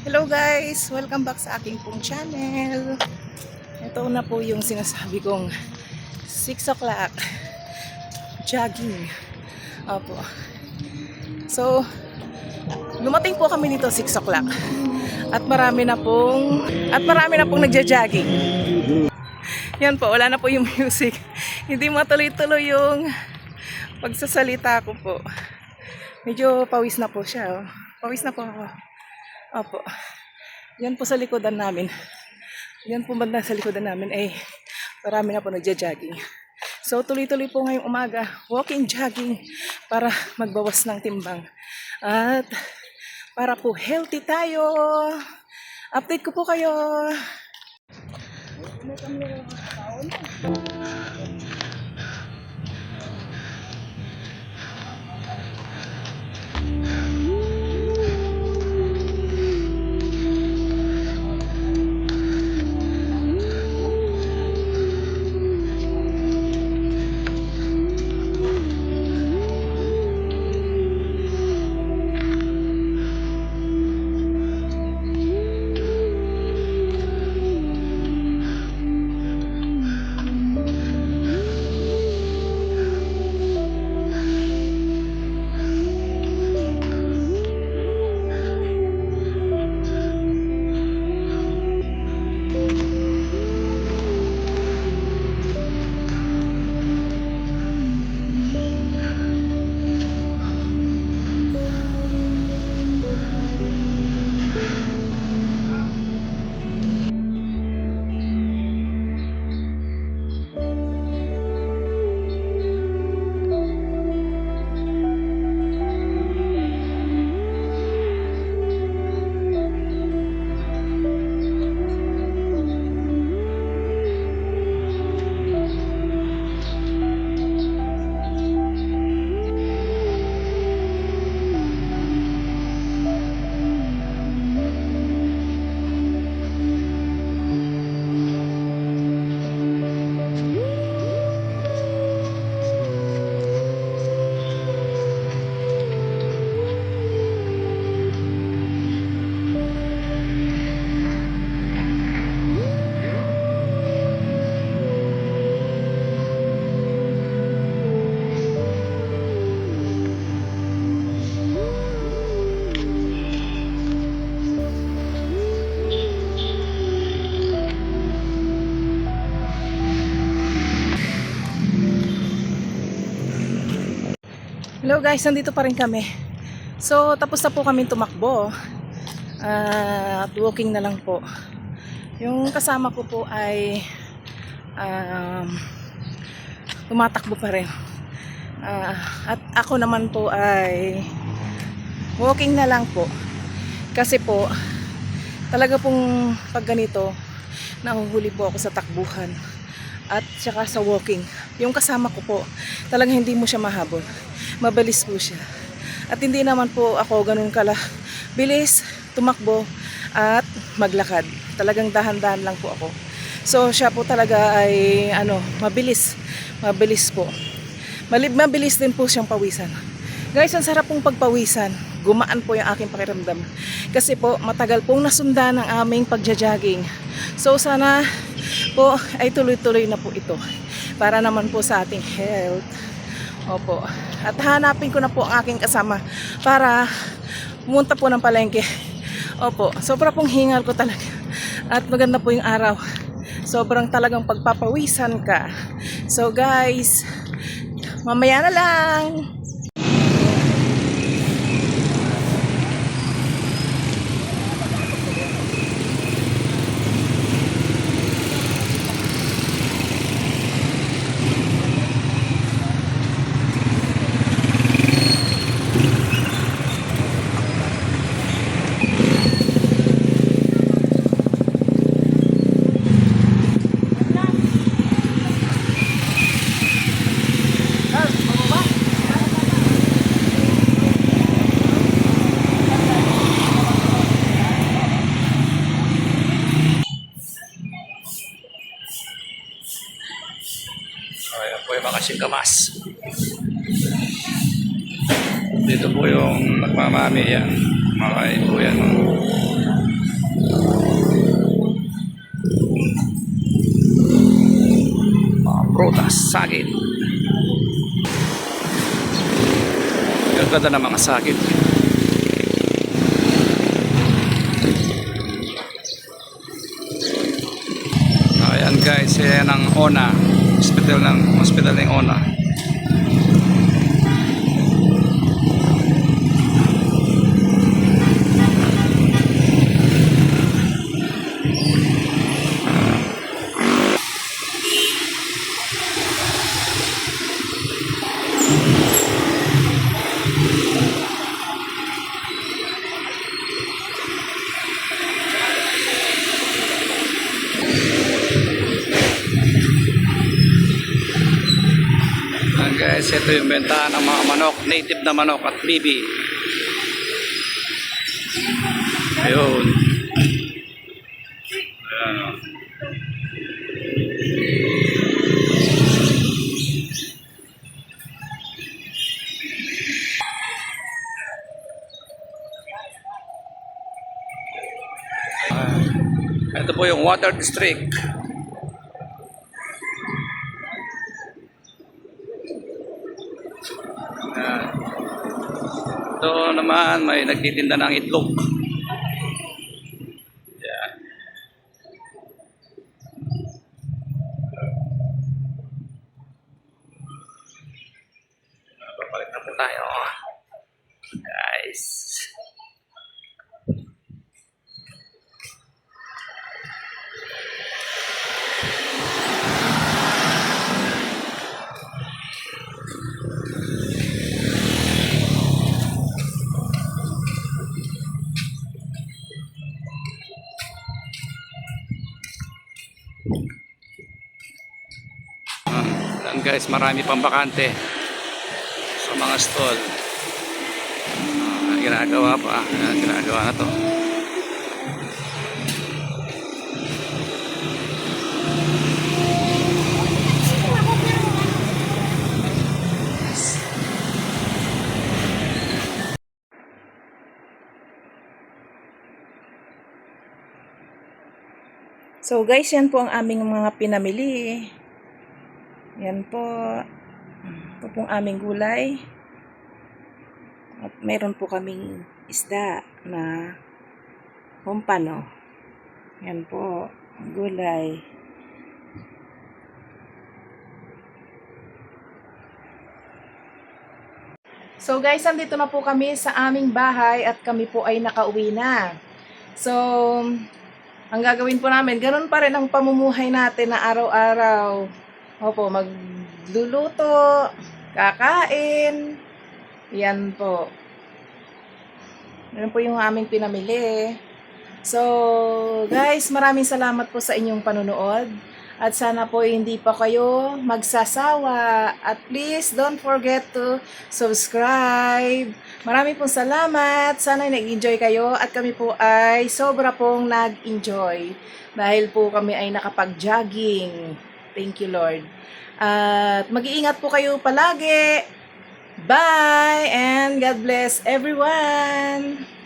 Hello guys! Welcome back sa aking pong channel. Ito na po yung sinasabi kong 6 o'clock jogging. Opo. So, lumating po kami dito 6 o'clock. At marami na pong nagja-jogging. Yan po, wala na po yung music. Hindi matuloy-tuloy yung pagsasalita ko po. Medyo pawis na po siya. Oh. Pawis na po ako. Opo. Yan po sa likodan namin. Yan po banda sa likodan namin ay marami na po nagja-jogging. So tuloy-tuloy po ngayong umaga, walking, jogging para magbawas ng timbang. At para po healthy tayo. Update ko po kayo. Hello guys, nandito pa rin kami. So, tapos na po kami tumakbo. At walking na lang po. Yung kasama ko po ay tumatakbo pa rin. At ako naman po ay walking na lang po. Kasi po, talaga pong pag ganito, nahuhuli po ako sa takbuhan. At saka sa walking. Yung kasama ko po, talagang hindi mo siya mahabol. Mabilis po siya. At hindi naman po ako ganun kala bilis, tumakbo at maglakad. Talagang dahan-dahan lang po ako. So siya po talaga ay mabilis. Mabilis po. Mabilis din po siyang pawisan. Guys, ang sarap pong pagpawisan. Gumaan po yung aking pakiramdam. Kasi po matagal pong nasundan ang aming pagja-jogging. So sana po ay tuloy-tuloy na po ito. Para naman po sa ating health. Opo. At hanapin ko na po ang aking kasama para pumunta po ng palengke. Opo. Sobra pong hingal ko talaga. At maganda po yung araw. Sobrang talagang pagpapawisan ka. So guys, mamaya na lang. Ayan po yung mga singkamas. Dito po yung nagmamami yan. Makain po yan. prutas, saging. Ang ganda ng mga saging. Ayan guys, yan ang ONA. Hospital ng ONA. Ayan guys, ito yung bentahan ng mga manok, native na manok at bibi. Ayun. Ayan. Ito po yung water district. Ito naman may nagtitinda ng itlog. Yan. Papalit na po tayo. Guys. Yan guys, marami pang bakante sa mga stall. Ginagawa pa. Ginagawa na to. So guys, yan po ang aming mga pinamili. Yan po. Ito pong aming gulay. At mayroon po kaming isda na humpano. Yan po. Ang gulay. So guys, andito na po kami sa aming bahay at kami po ay nakauwi na. So, ang gagawin po namin, ganun pa rin ang pamumuhay natin na araw-araw. Opo, magluluto, kakain. Yan po. Yan po yung aming pinamili. So, guys, maraming salamat po sa inyong panunood. At sana po hindi pa kayo magsasawa. At please, don't forget to subscribe. Maraming pong salamat. Sana nag-enjoy kayo. At kami po ay sobra pong nag-enjoy. Dahil po kami ay nakapag-jogging. Thank you, Lord. At mag-iingat po kayo palagi. Bye! And God bless everyone!